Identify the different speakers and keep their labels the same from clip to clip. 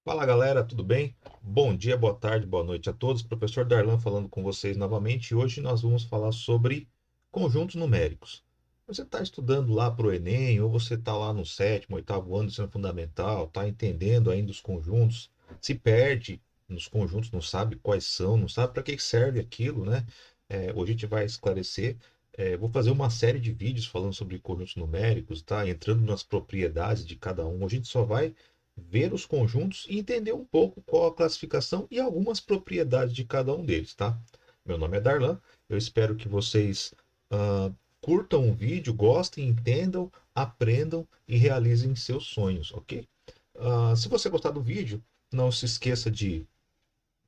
Speaker 1: Fala galera, tudo bem? Bom dia, boa tarde, boa noite a todos. Professor Darlan falando com vocês novamente. E hoje nós vamos falar sobre conjuntos numéricos. Você está estudando lá para o Enem, ou você está lá no sétimo, oitavo ano do ensino fundamental, está entendendo ainda os conjuntos, se perde nos conjuntos, não sabe quais são, não sabe para que serve aquilo, né? Hoje a gente vai esclarecer. Vou fazer uma série de vídeos falando sobre conjuntos numéricos, tá? Entrando nas propriedades de cada um. Hoje a gente só vai ver os conjuntos e entender um pouco qual a classificação e algumas propriedades de cada um deles, tá? Meu nome é Darlan, eu espero que vocês ah, curtam o vídeo, gostem, entendam, aprendam e realizem seus sonhos, ok? Se você gostar do vídeo, não se esqueça de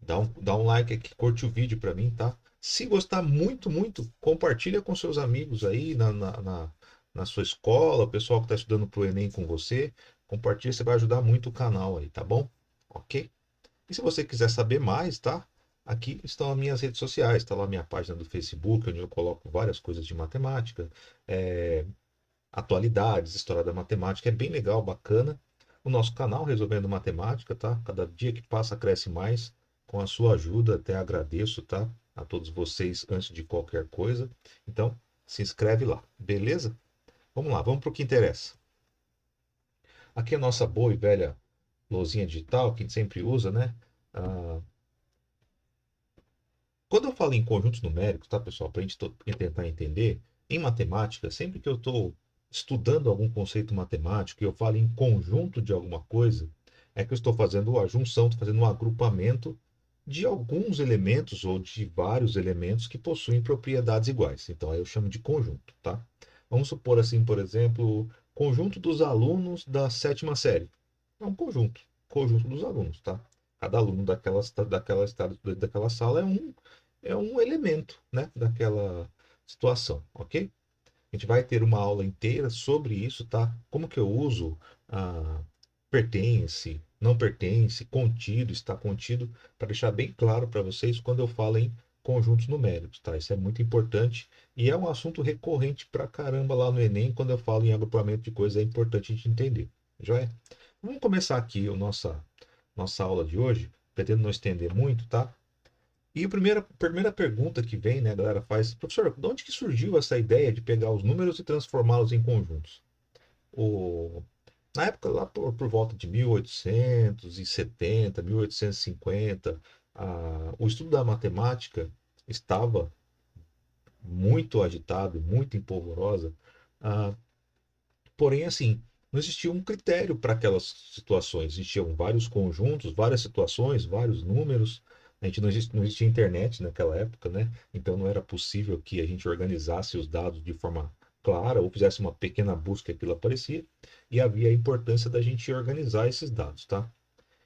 Speaker 1: dar um like aqui, curte o vídeo para mim, tá? Se gostar muito, muito, compartilha com seus amigos aí na sua escola, o pessoal que está estudando para o Enem com você. Compartilha, você vai ajudar muito o canal aí, tá bom? Ok? E se você quiser saber mais, tá? Aqui estão as minhas redes sociais, está lá a minha página do Facebook, onde eu coloco várias coisas de matemática, é, atualidades, história da matemática, é bem legal, bacana. O nosso canal Resolvendo Matemática, tá? Cada dia que passa cresce mais. Com a sua ajuda, até agradeço, tá? A todos vocês antes de qualquer coisa. Então, se inscreve lá, beleza? Vamos lá, vamos para o que interessa. Aqui é a nossa boa e velha lousinha digital que a gente sempre usa, né? Ah, Quando eu falo em conjuntos numéricos, tá, pessoal, para a gente tentar entender, em matemática, sempre que eu estou estudando algum conceito matemático e eu falo em conjunto de alguma coisa, é que eu estou fazendo a junção, estou fazendo um agrupamento de alguns elementos ou de vários elementos que possuem propriedades iguais. Então, aí eu chamo de conjunto, tá? Vamos supor assim, por exemplo, conjunto dos alunos da sétima série. É um conjunto dos alunos, tá? Cada aluno daquela sala é um elemento, né, daquela situação, ok? A gente vai ter uma aula inteira sobre isso, tá? Como que eu uso a pertence, não pertence, contido, está contido, para deixar bem claro para vocês quando eu falo em conjuntos numéricos, tá? Isso é muito importante e é um assunto recorrente pra caramba lá no Enem, quando eu falo em agrupamento de coisas, é importante a gente entender. Já é? Vamos começar aqui a nossa aula de hoje, pretendo não estender muito, tá? E a primeira pergunta que vem, né, a galera faz, professor, de onde que surgiu essa ideia de pegar os números e transformá-los em conjuntos? O, Na época, lá por volta de 1870, 1850, o estudo da matemática estava muito agitado, muito empolvorosa, ah, porém, assim, não existia um critério para aquelas situações. Existiam vários conjuntos, várias situações, vários números. A gente não existia internet naquela época, né? Então não era possível que a gente organizasse os dados de forma clara ou fizesse uma pequena busca e aquilo aparecia. E havia a importância da gente organizar esses dados, tá?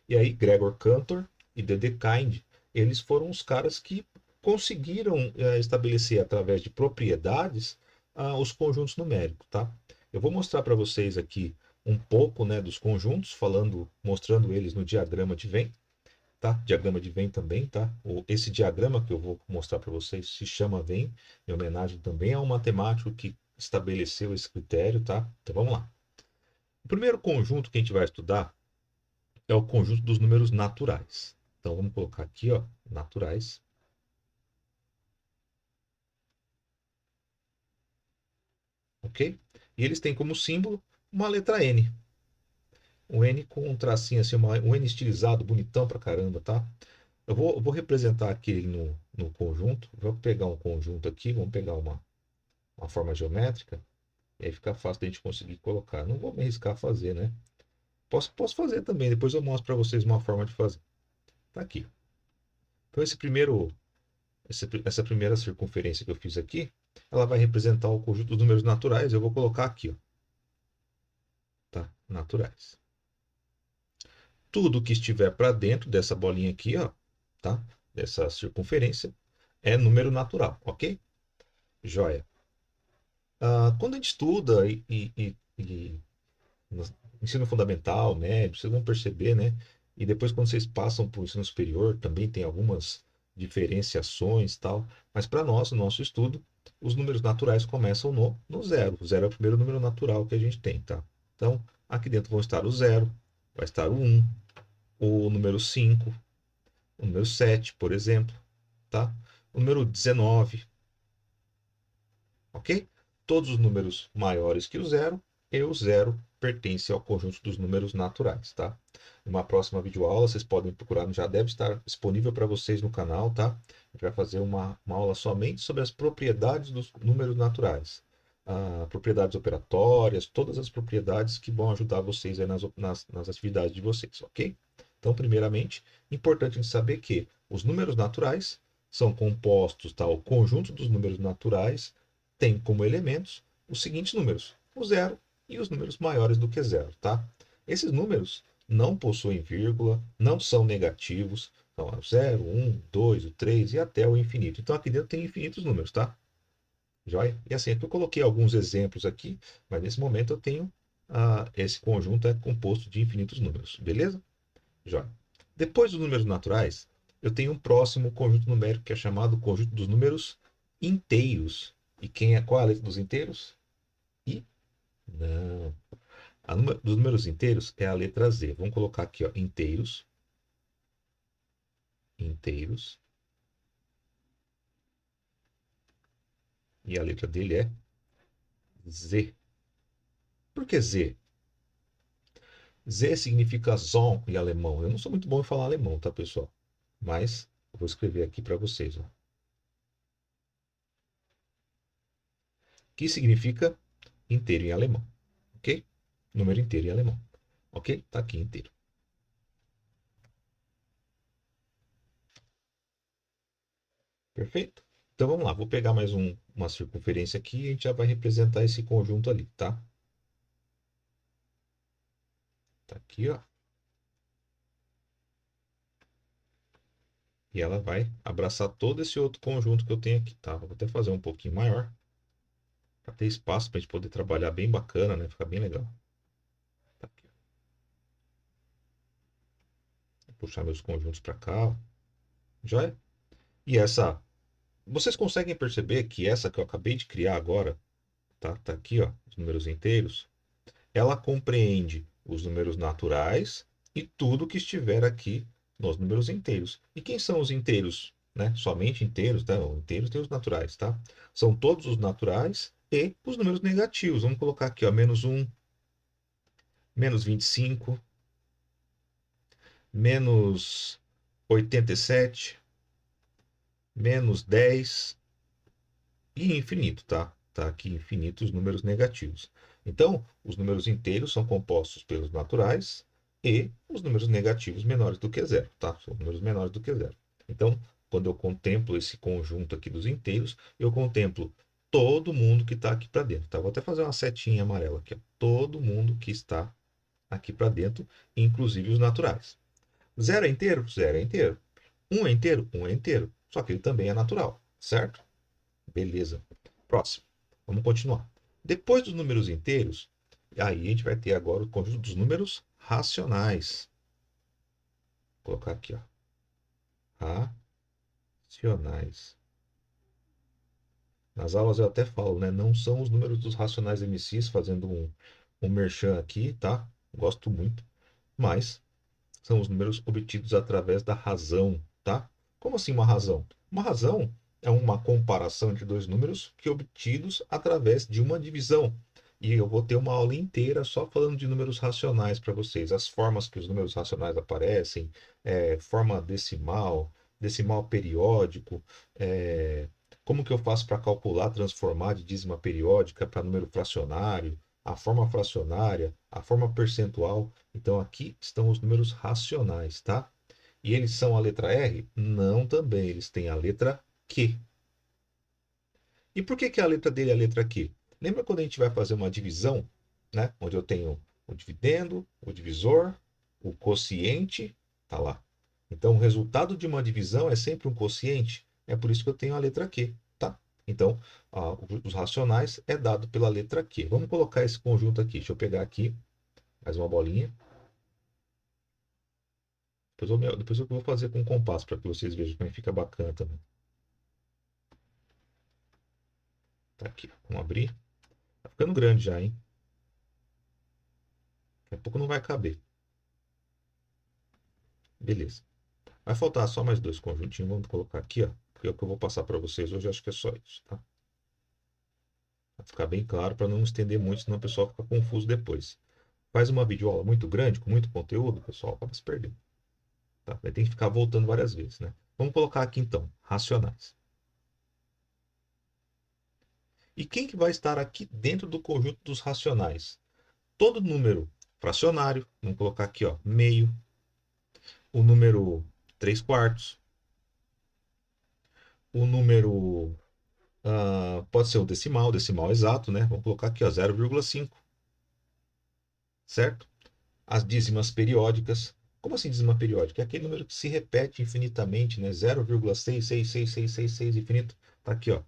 Speaker 1: E aí Gregor Cantor e Dedekind, eles foram os caras que conseguiram estabelecer através de propriedades os conjuntos numéricos, tá? Eu vou mostrar para vocês aqui um pouco, né, dos conjuntos, mostrando eles no diagrama de Venn, tá? Diagrama de Venn também, tá? Esse diagrama que eu vou mostrar para vocês se chama Venn, em homenagem também a um matemático que estabeleceu esse critério, tá? Então vamos lá. O primeiro conjunto que a gente vai estudar é o conjunto dos números naturais. Então vamos colocar aqui, ó, naturais, ok? E eles têm como símbolo uma letra N. Um N com um tracinho assim, um N estilizado, bonitão pra caramba, tá? Eu vou representar aqui ele no conjunto. Vou pegar um conjunto aqui, vamos pegar uma forma geométrica, e aí fica fácil da gente conseguir colocar. Não vou me arriscar a fazer, né? Posso fazer também, depois eu mostro para vocês uma forma de fazer. Tá aqui. Então essa primeira circunferência que eu fiz aqui, ela vai representar o conjunto dos números naturais. Eu vou colocar aqui, ó, tá? Naturais. Tudo que estiver para dentro dessa bolinha aqui, ó, tá? Dessa circunferência, é número natural, ok? Joia. Quando a gente estuda no ensino fundamental, médio, vocês vão perceber, né? E depois, quando vocês passam para o ensino superior, também tem algumas diferenciações e tal. Mas para nós, no nosso estudo, os números naturais começam no zero. O zero é o primeiro número natural que a gente tem, tá? Então, aqui dentro vão estar o zero, vai estar o um, o número 5, o número 7, por exemplo, tá? O número 19, ok? Todos os números maiores que o zero, e o zero pertence ao conjunto dos números naturais, tá? Numa próxima videoaula, vocês podem procurar, já deve estar disponível para vocês no canal, tá? A gente vai fazer uma aula somente sobre as propriedades dos números naturais. Propriedades operatórias, todas as propriedades que vão ajudar vocês aí nas atividades de vocês, ok? Então, primeiramente, importante a gente saber que os números naturais são compostos, tá? O conjunto dos números naturais tem como elementos os seguintes números: o zero e os números maiores do que zero, tá? Esses números não possuem vírgula, não são negativos, então é o 0, 1, 2, o 3 e até o infinito. Então aqui dentro tem infinitos números, tá? Joia? E assim, aqui eu coloquei alguns exemplos aqui, mas nesse momento eu tenho esse conjunto é composto de infinitos números, beleza? Joia. Depois dos números naturais, eu tenho um próximo conjunto numérico que é chamado conjunto dos números inteiros. E qual é a letra dos inteiros? I? Não. Dos números inteiros é a letra Z. Vamos colocar aqui, ó, inteiros. Inteiros. E a letra dele é Z. Por que Z? Z significa Zon em alemão. Eu não sou muito bom em falar alemão, tá, pessoal? Mas eu vou escrever aqui para vocês, ó. Que significa inteiro em alemão, ok? Número inteiro em alemão, ok? Tá aqui inteiro. Perfeito? Então vamos lá, vou pegar mais uma circunferência aqui e a gente já vai representar esse conjunto ali, tá? Tá aqui, ó. E ela vai abraçar todo esse outro conjunto que eu tenho aqui, tá? Vou até fazer um pouquinho maior, para ter espaço para a gente poder trabalhar bem bacana, né? Ficar bem legal. Tá aqui. Vou puxar meus conjuntos para cá, ó. Joia? E essa... Vocês conseguem perceber que essa que eu acabei de criar agora, tá? Tá aqui, ó, os números inteiros. Ela compreende os números naturais e tudo que estiver aqui nos números inteiros. E quem são os inteiros? Né? Somente inteiros, tá? Inteiros tem os naturais, tá? São todos os naturais e os números negativos. Vamos colocar aqui, ó, menos 1, menos 25, menos 87, menos 10 e infinito, tá? Tá aqui infinito os números negativos. Então, os números inteiros são compostos pelos naturais e os números negativos menores do que zero, tá? São números menores do que zero. Então, quando eu contemplo esse conjunto aqui dos inteiros, eu contemplo todo mundo que está aqui para dentro, tá? Vou até fazer uma setinha amarela aqui, ó. Todo mundo que está aqui para dentro, inclusive os naturais. Zero é inteiro? Zero é inteiro. Um é inteiro? Um é inteiro. Só que ele também é natural, certo? Beleza. Próximo. Vamos continuar. Depois dos números inteiros, aí a gente vai ter agora o conjunto dos números racionais. Vou colocar aqui, ó. Racionais. Nas aulas eu até falo, né? Não são os números dos racionais MCs, fazendo um merchan aqui, tá? Gosto muito. Mas são os números obtidos através da razão, tá? Como assim uma razão? Uma razão é uma comparação entre dois números que obtidos através de uma divisão. E eu vou ter uma aula inteira só falando de números racionais para vocês, as formas que os números racionais aparecem, forma decimal, decimal periódico, como que eu faço para calcular, transformar de dízima periódica para número fracionário, a forma fracionária, a forma percentual. Então aqui estão os números racionais, tá? E eles são a letra R? Não, também. Eles têm a letra Q. E por que a letra dele é a letra Q? Lembra quando a gente vai fazer uma divisão, né? Onde eu tenho o dividendo, o divisor, o quociente, tá lá. Então o resultado de uma divisão é sempre um quociente. É por isso que eu tenho a letra Q, tá? Então, os racionais é dado pela letra Q. Vamos colocar esse conjunto aqui. Deixa eu pegar aqui mais uma bolinha. Depois eu vou fazer com compasso para que vocês vejam como fica bacana também. Tá aqui, vamos abrir. Tá ficando grande já, hein? Daqui a pouco não vai caber. Beleza. Vai faltar só mais dois conjuntinhos. Vamos colocar aqui, ó. Porque é o que eu vou passar para vocês hoje. Acho que é só isso, tá? Vai ficar bem claro para não estender muito, senão o pessoal fica confuso depois. Faz uma videoaula muito grande, com muito conteúdo, o pessoal acaba se perdendo. Tá? Vai ter que ficar voltando várias vezes, né? Vamos colocar aqui então, racionais. E quem que vai estar aqui dentro do conjunto dos racionais? Todo número fracionário, vamos colocar aqui, ó, meio, o número 3 quartos, o número pode ser o decimal, decimal exato, né? Vamos colocar aqui, ó, 0,5, certo? As dízimas periódicas. Como assim dízima periódica? É aquele número que se repete infinitamente, né? 0,66666 infinito. Tá aqui, ó.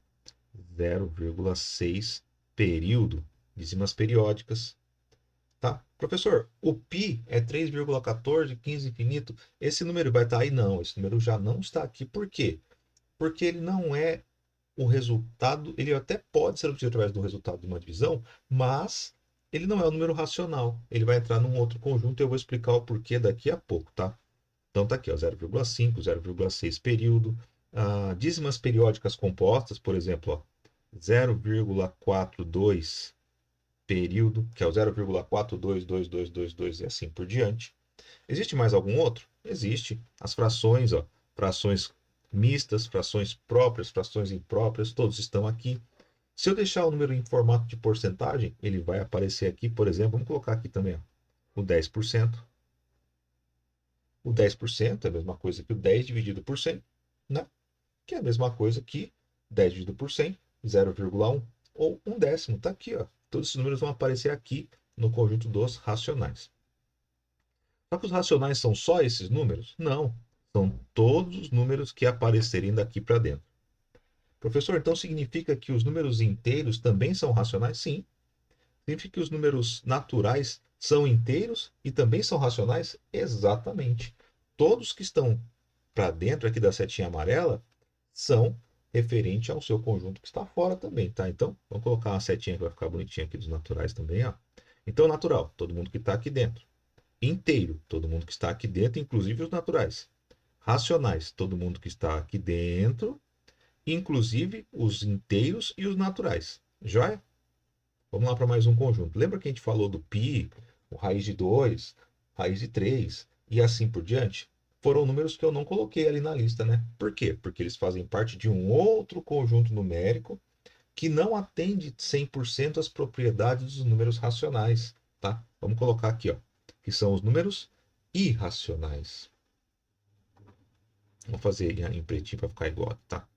Speaker 1: 0,6 período, dízimas periódicas, tá? Professor, o π é 3,1415 infinito. Esse número vai estar aí? Não, esse número já não está aqui. Por quê? Porque ele não é o resultado, ele até pode ser obtido através do resultado de uma divisão, mas ele não é um número racional. Ele vai entrar num outro conjunto e eu vou explicar o porquê daqui a pouco, tá? Então tá aqui, ó, 0,5, 0,6 período. Dízimas periódicas compostas, por exemplo, ó, 0,42 período, que é o 0,422222 e assim por diante. Existe mais algum outro? Existe. As frações, ó, frações mistas, frações próprias, frações impróprias, todos estão aqui. Se eu deixar o número em formato de porcentagem, ele vai aparecer aqui, por exemplo, vamos colocar aqui também, ó, o 10%. O 10% é a mesma coisa que o 10 dividido por 100, né? Que é a mesma coisa que 10 dividido por 100, 0,1 ou 1/10. Está aqui, ó. Todos esses números vão aparecer aqui no conjunto dos racionais. Só que os racionais são só esses números? Não. São todos os números que aparecerem daqui para dentro. Professor, então significa que os números inteiros também são racionais? Sim. Significa que os números naturais são inteiros e também são racionais? Exatamente. Todos que estão para dentro aqui da setinha amarela são referente ao seu conjunto que está fora também, tá? Então, vamos colocar uma setinha que vai ficar bonitinha aqui dos naturais também, ó. Então, natural, todo mundo que está aqui dentro. Inteiro, todo mundo que está aqui dentro, inclusive os naturais. Racionais, todo mundo que está aqui dentro, inclusive os inteiros e os naturais. Joia? Vamos lá para mais um conjunto. Lembra que a gente falou do π, o raiz de 2, raiz de 3 e assim por diante? Foram números que eu não coloquei ali na lista, né? Por quê? Porque eles fazem parte de um outro conjunto numérico que não atende 100% às propriedades dos números racionais, tá? Vamos colocar aqui, ó, que são os números irracionais. Vamos fazer em pretinho para ficar igual, tá?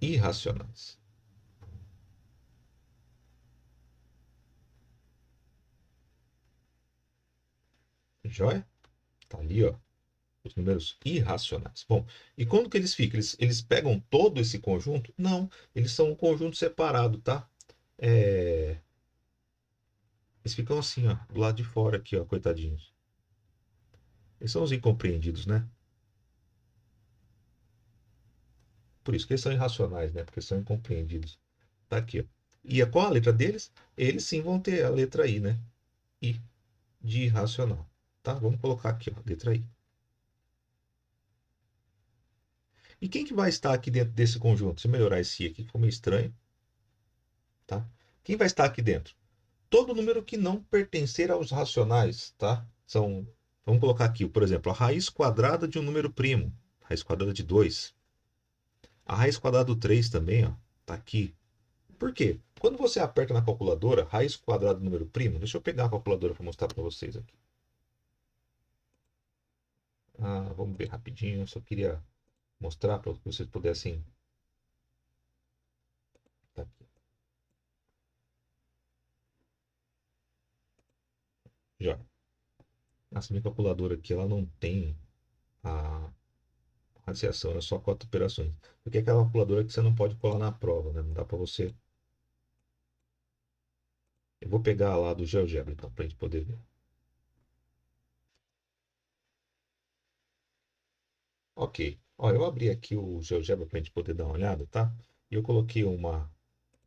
Speaker 1: Irracionais. Joia? Tá ali, ó. Os números irracionais. Bom, e quando que eles ficam? Eles pegam todo esse conjunto? Não, eles são um conjunto separado, tá? Eles ficam assim, ó, do lado de fora aqui, ó, coitadinhos. Eles são os incompreendidos, né? Por isso que eles são irracionais, né? Porque são incompreendidos. Tá aqui, ó. E qual a letra deles? Eles sim vão ter a letra I, né? I, de irracional. Tá? Vamos colocar aqui, ó, letra I. E quem que vai estar aqui dentro desse conjunto? Se eu melhorar esse I aqui, ficou meio estranho, tá? Quem vai estar aqui dentro? Todo número que não pertencer aos racionais, tá? Vamos colocar aqui, por exemplo, a raiz quadrada de um número primo, raiz quadrada de 2. A raiz quadrada do 3 também, ó, tá aqui. Por quê? Quando você aperta na calculadora, raiz quadrada do número primo, deixa eu pegar a calculadora para mostrar para vocês aqui. Vamos ver rapidinho, só queria mostrar para que vocês pudessem. Tá aqui. Já. Essa minha calculadora aqui, ela não tem a radiação, é só 4 operações. Porque é aquela calculadora que você não pode colar na prova, né? Não dá para você. Eu vou pegar lá do GeoGebra, então, para a gente poder ver. Ok. Ó, eu abri aqui o GeoGebra para a gente poder dar uma olhada, tá? E eu coloquei um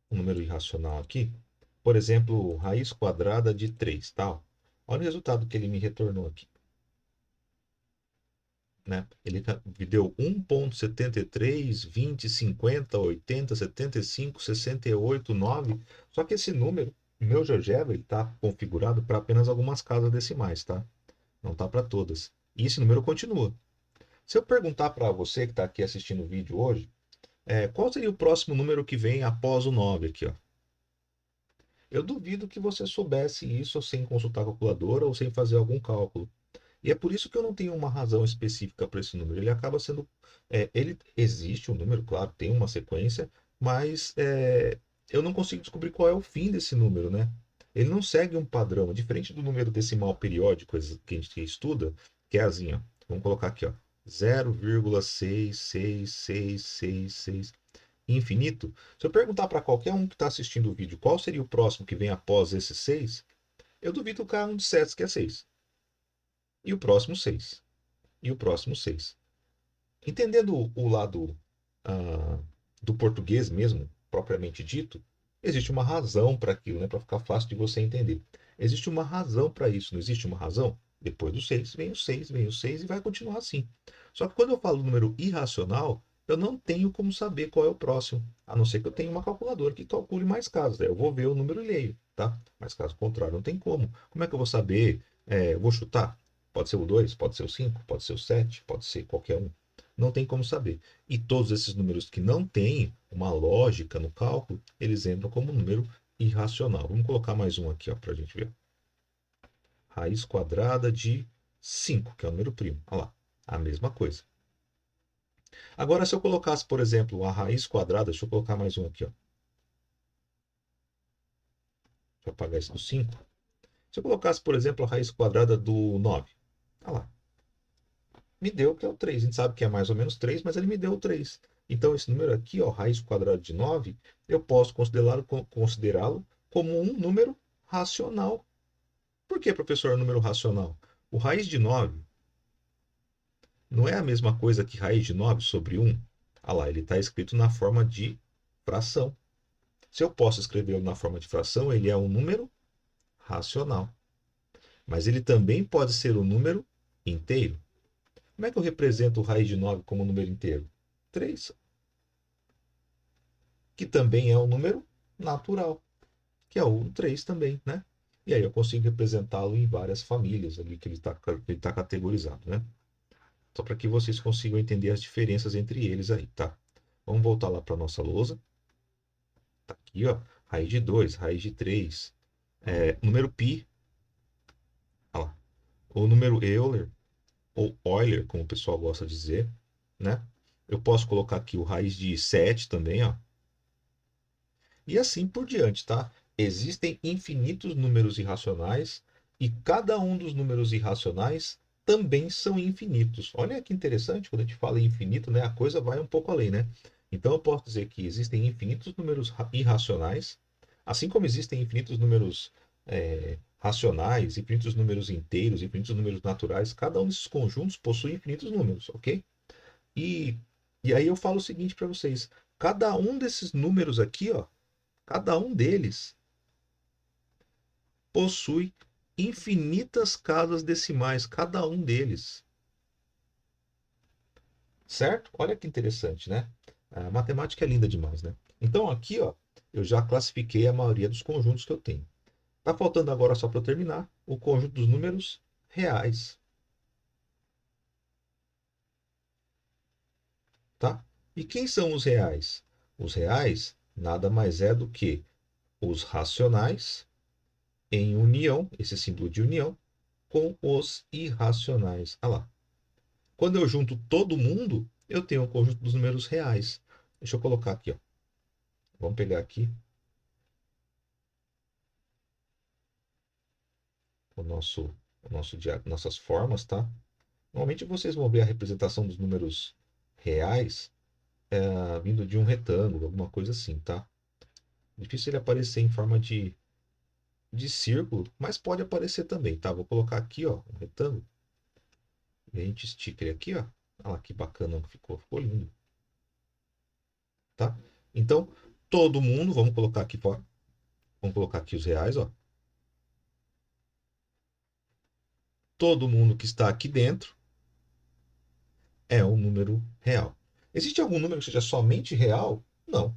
Speaker 1: número irracional aqui. Por exemplo, raiz quadrada de 3, tá? Olha o resultado que ele me retornou aqui. né? Ele deu 1,73, 20, 50, 80, 75, 68, 9. Só que esse número, meu GeoGebra, ele está configurado para apenas algumas casas decimais, tá? Não tá para todas. E esse número continua. Se eu perguntar para você que está aqui assistindo o vídeo hoje, qual seria o próximo número que vem após o 9 aqui, ó? Eu duvido que você soubesse isso sem consultar a calculadora ou sem fazer algum cálculo. E é por isso que eu não tenho uma razão específica para esse número. Ele acaba sendo. Ele existe um número, claro, tem uma sequência, mas eu não consigo descobrir qual é o fim desse número, né? Ele não segue um padrão, diferente do número decimal periódico que a gente estuda, que é assim, ó. Vamos colocar aqui, ó. 0,66666 infinito. Se eu perguntar para qualquer um que está assistindo o vídeo qual seria o próximo que vem após esse 6, eu duvido que o cara não dissesse que é 6. E o próximo 6. E o próximo 6. Entendendo o lado ah, do português mesmo, propriamente dito, existe uma razão para aquilo, né? Para ficar fácil de você entender. Existe uma razão para isso, não existe uma razão? Depois do 6 vem o 6, vem o 6 e vai continuar assim. Só que quando eu falo número irracional, eu não tenho como saber qual é o próximo, a não ser que eu tenha uma calculadora que calcule mais casos. Eu vou ver o número e leio, tá? Mas caso contrário, não tem como. Como é que eu vou saber? Eu vou chutar? Pode ser o 2, pode ser o 5, pode ser o 7, pode ser qualquer um. Não tem como saber. E todos esses números que não têm uma lógica no cálculo, eles entram como número irracional. Vamos colocar mais um aqui para a gente ver. Raiz quadrada de 5, que é o número primo. Olha lá, a mesma coisa. Agora, se eu colocasse, por exemplo, a raiz quadrada, deixa eu colocar mais um aqui. Ó. Deixa eu apagar esse do 5. Se eu colocasse, por exemplo, a raiz quadrada do 9. Olha lá, me deu que é o 3. A gente sabe que é mais ou menos 3, mas ele me deu o 3. Então, esse número aqui, ó, raiz quadrada de 9, eu posso considerá-lo como um número racional. Por que, professor, número racional? O raiz de 9 não é a mesma coisa que raiz de 9 sobre 1. Ah lá, ele está escrito na forma de fração. Se eu posso escrevê-lo na forma de fração, ele é um número racional. Mas ele também pode ser um número inteiro. Como é que eu represento o raiz de 9 como um número inteiro? 3, que também é um número natural, que é o 3 também, né? E aí eu consigo representá-lo em várias famílias ali que ele tá categorizado, né? Só para que vocês consigam entender as diferenças entre eles aí, tá? Vamos voltar lá para a nossa lousa. Tá aqui, ó, raiz de 2, raiz de 3, número π, olha lá, o número Euler, ou Euler, como o pessoal gosta de dizer, né? Eu posso colocar aqui o raiz de 7 também, ó. E assim por diante, tá? Existem infinitos números irracionais e cada um dos números irracionais também são infinitos. Olha que interessante, quando a gente fala em infinito, né, a coisa vai um pouco além, né? Então eu posso dizer que existem infinitos números irracionais, assim como existem infinitos números racionais, infinitos números inteiros, infinitos números naturais. Cada um desses conjuntos possui infinitos números, ok? E, e aí eu falo o seguinte para vocês: cada um desses números aqui, ó, cada um deles possui infinitas casas decimais, cada um deles. Certo? Olha que interessante, né? A matemática é linda demais, né? Então aqui, ó, eu já classifiquei a maioria dos conjuntos que eu tenho. Tá faltando agora só para eu terminar o conjunto dos números reais, tá? E quem são os reais? Os reais nada mais é do que os racionais em união, esse símbolo de união, com os irracionais. Ah lá. Quando eu junto todo mundo, eu tenho um conjunto dos números reais. Deixa eu colocar aqui, ó. Vamos pegar aqui nossas formas, tá? Normalmente vocês vão ver a representação dos números reais vindo de um retângulo, alguma coisa assim, tá? Difícil ele aparecer em forma de círculo, mas pode aparecer também, tá? Vou colocar aqui, ó, um retângulo. E a gente estica ele aqui, ó. Olha lá que bacana que ficou. Ficou lindo, tá? Então, todo mundo, vamos colocar aqui fora. Vamos colocar aqui os reais, ó. Todo mundo que está aqui dentro é um número real. Existe algum número que seja somente real? Não.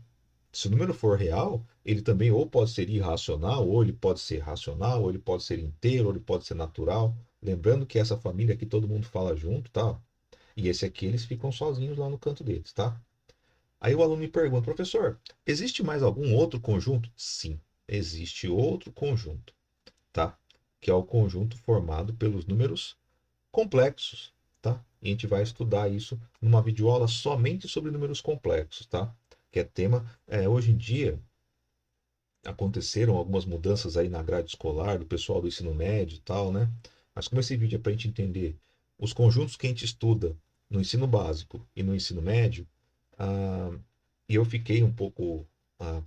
Speaker 1: Se o número for real, ele também ou pode ser irracional, ou ele pode ser racional, ou ele pode ser inteiro, ou ele pode ser natural. Lembrando que essa família aqui todo mundo fala junto, tá? E esse aqui eles ficam sozinhos lá no canto deles, tá? Aí o aluno me pergunta, professor, existe mais algum outro conjunto? Sim, existe outro conjunto, tá? Que é o conjunto formado pelos números complexos, tá? E a gente vai estudar isso numa videoaula somente sobre números complexos, tá? Que é tema, hoje em dia aconteceram algumas mudanças aí na grade escolar do pessoal do ensino médio e tal, né? Mas como esse vídeo é para a gente entender os conjuntos que a gente estuda no ensino básico e no ensino médio, ah, e eu fiquei um pouco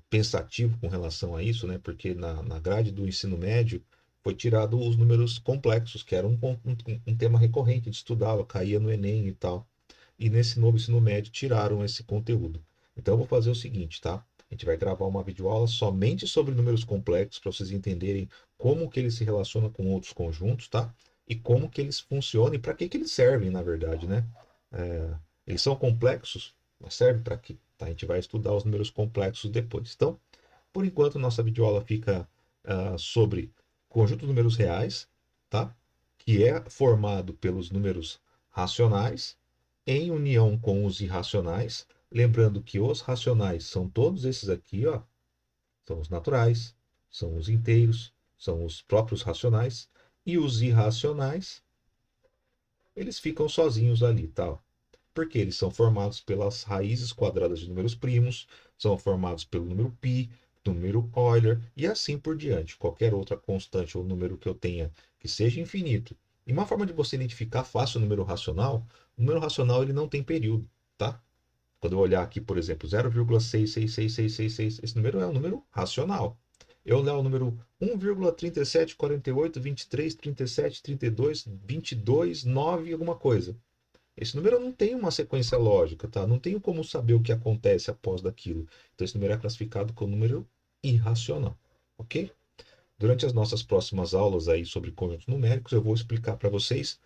Speaker 1: pensativo com relação a isso, né? Porque na grade do ensino médio foi tirado os números complexos, que era um tema recorrente, a gente estudava, caía no Enem e tal. E nesse novo ensino médio tiraram esse conteúdo. Então eu vou fazer o seguinte, tá? A gente vai gravar uma videoaula somente sobre números complexos para vocês entenderem como que eles se relacionam com outros conjuntos, tá? E como que eles funcionam e para que que eles servem, na verdade, né? É, eles são complexos, mas servem para quê? Tá? A gente vai estudar os números complexos depois. Então, por enquanto, nossa videoaula fica sobre conjunto de números reais, tá? Que é formado pelos números racionais em união com os irracionais. Lembrando que os racionais são todos esses aqui, ó, são os naturais, são os inteiros, são os próprios racionais, e os irracionais, eles ficam sozinhos ali, tá? Porque eles são formados pelas raízes quadradas de números primos, são formados pelo número π, número Euler e assim por diante. Qualquer outra constante ou número que eu tenha que seja infinito. E uma forma de você identificar fácil o número racional ele não tem período, tá? Quando eu olhar aqui, por exemplo, 0,666666, esse número é um número racional. Eu olhar o número 1,37, 48, 23, 37, 32, 9 alguma coisa. Esse número não tem uma sequência lógica, tá? Não tenho como saber o que acontece após daquilo. Então esse número é classificado como número irracional, ok? Durante as nossas próximas aulas aí sobre conjuntos numéricos, eu vou explicar para vocês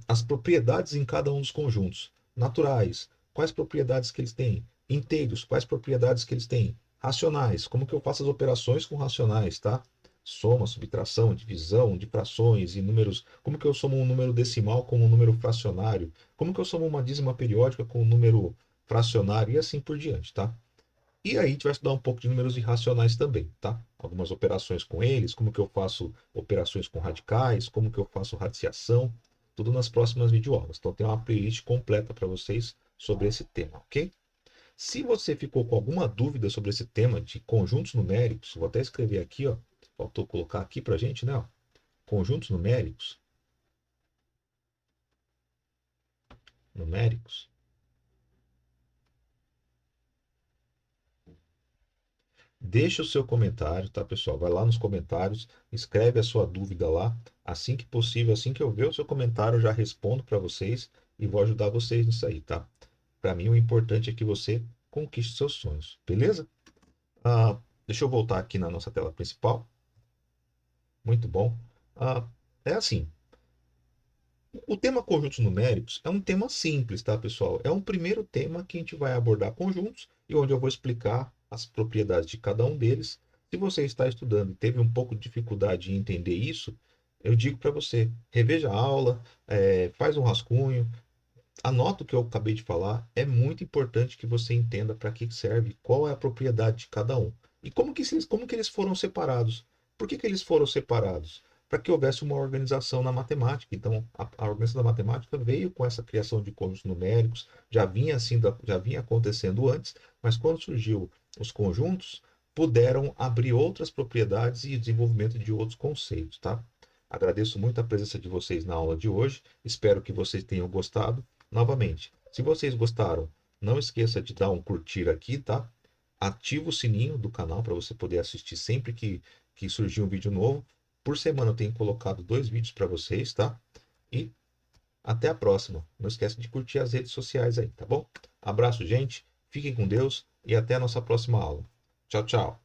Speaker 1: as propriedades em cada um dos conjuntos. Naturais, quais propriedades que eles têm? Inteiros, quais propriedades que eles têm? Racionais, como que eu faço as operações com racionais, tá? Soma, subtração, divisão de frações e números. Como que eu somo um número decimal com um número fracionário? Como que eu somo uma dízima periódica com um número fracionário? E assim por diante, tá? E aí a gente vai estudar um pouco de números irracionais também, tá? Algumas operações com eles, como que eu faço operações com radicais, como que eu faço radiciação, tudo nas próximas videoaulas. Então tem uma playlist completa para vocês sobre esse tema, ok? Se você ficou com alguma dúvida sobre esse tema de conjuntos numéricos, vou até escrever aqui, ó, faltou colocar aqui para a gente, né? Ó, conjuntos numéricos. Deixa o seu comentário, tá, pessoal? Vai lá nos comentários, escreve a sua dúvida lá. Assim que possível, assim que eu ver o seu comentário, eu já respondo para vocês e vou ajudar vocês nisso aí, tá? Para mim, o importante é que você conquiste seus sonhos, beleza? Deixa eu voltar aqui na nossa tela principal. Muito bom. Ah, é assim, o tema conjuntos numéricos é um tema simples, tá, pessoal? É um primeiro tema que a gente vai abordar conjuntos e onde eu vou explicar as propriedades de cada um deles. Se você está estudando e teve um pouco de dificuldade em entender isso, eu digo para você, reveja a aula, faz um rascunho, anota o que eu acabei de falar. É muito importante que você entenda para que serve, qual é a propriedade de cada um. E como que eles foram separados. Por que eles foram separados? Para que houvesse uma organização na matemática. Então, a organização da matemática veio com essa criação de conjuntos numéricos, já vinha acontecendo antes, mas quando surgiu os conjuntos, puderam abrir outras propriedades e desenvolvimento de outros conceitos, tá? Agradeço muito a presença de vocês na aula de hoje. Espero que vocês tenham gostado. Novamente, se vocês gostaram, não esqueça de dar um curtir aqui, tá? Ativa o sininho do canal para você poder assistir sempre que surgir um vídeo novo. Por semana eu tenho colocado 2 vídeos para vocês, tá? E até a próxima. Não esqueça de curtir as redes sociais aí, tá bom? Abraço, gente. Fiquem com Deus e até a nossa próxima aula. Tchau, tchau.